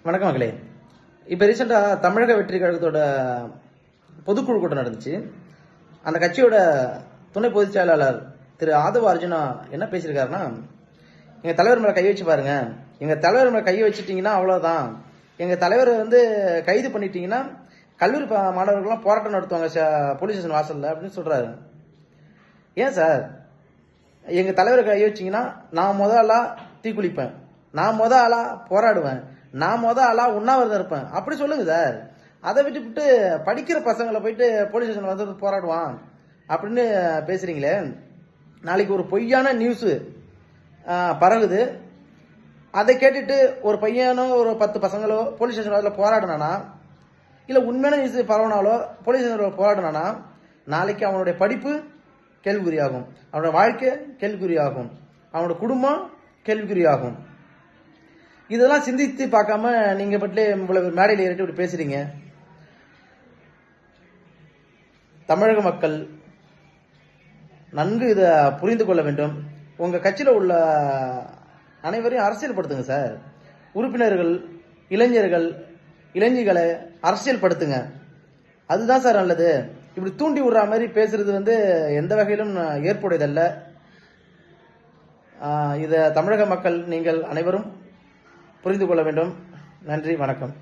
வணக்கம் மகளே. இப்போ ரீசெண்டாக தமிழக வெற்றி கழகத்தோட பொதுக்குழு கூட்டம் நடந்துச்சு. அந்த கட்சியோட துணை பொதுச் செயலாளர் திரு ஆதவ அர்ஜுனா என்ன பேசியிருக்காருன்னா, எங்கள் தலைவர் மேலே கை வச்சு பாருங்க, எங்கள் தலைவர் மேலே கை வச்சுட்டீங்கன்னா அவ்வளோதான், எங்கள் தலைவரை கைது பண்ணிட்டீங்கன்னா கல்லூரி மாணவர்கள்லாம் போராட்டம் நடத்துவாங்க போலீஸ் ஸ்டேஷன் வாசலில் அப்படின்னு சொல்கிறாரு. ஏன் சார், எங்கள் தலைவரை கை வச்சிங்கன்னா நான் ஆளாக தீக்குளிப்பேன், நான் ஆளாக போராடுவேன், நான் ஆளாக உண்ணாவிரதம் இருப்பேன் அப்படி சொல்லுங்க சார். அதை விட்டுவிட்டு படிக்கிற பசங்களை போயிட்டு போலீஸ் ஸ்டேஷன் வந்து போராடுவான் அப்படின்னு பேசுறீங்களே. நாளைக்கு ஒரு பொய்யான நியூஸு பரவுது, அதை கேட்டுட்டு ஒரு பையனோ ஒரு 10 பசங்களோ போலீஸ் ஸ்டேஷன் போராடினானா, இல்லை உண்மையான நியூஸ் பரவனாலோ போலீஸ் ஸ்டேஷன் போராடினானா, நாளைக்கு அவனுடைய படிப்பு கேள்விக்குறியாகும், அவனோட வாழ்க்கை கேள்விக்குறியாகும், அவனோட குடும்பம் கேள்விக்குறியாகும். இதெல்லாம் சிந்தித்து பார்க்காம நீங்க பட்டு மேடையில் ஏறிட்டு இப்படி பேசுறீங்க. தமிழக மக்கள் நன்கு இதை புரிந்து கொள்ள வேண்டும். உங்க கட்சியில் உள்ள அனைவரையும் அரசியல் படுத்துங்க சார். உறுப்பினர்கள், இளைஞர்கள், இளைஞர்களை அரசியல் படுத்துங்க. அதுதான் சார் நல்லது. இப்படி தூண்டி விடுற மாதிரி பேசுறது எந்த வகையிலும் ஏற்புடையதல்ல. இதை தமிழக மக்கள் நீங்கள் அனைவரும் புரிந்து கொள்ள வேண்டும். நன்றி, வணக்கம்.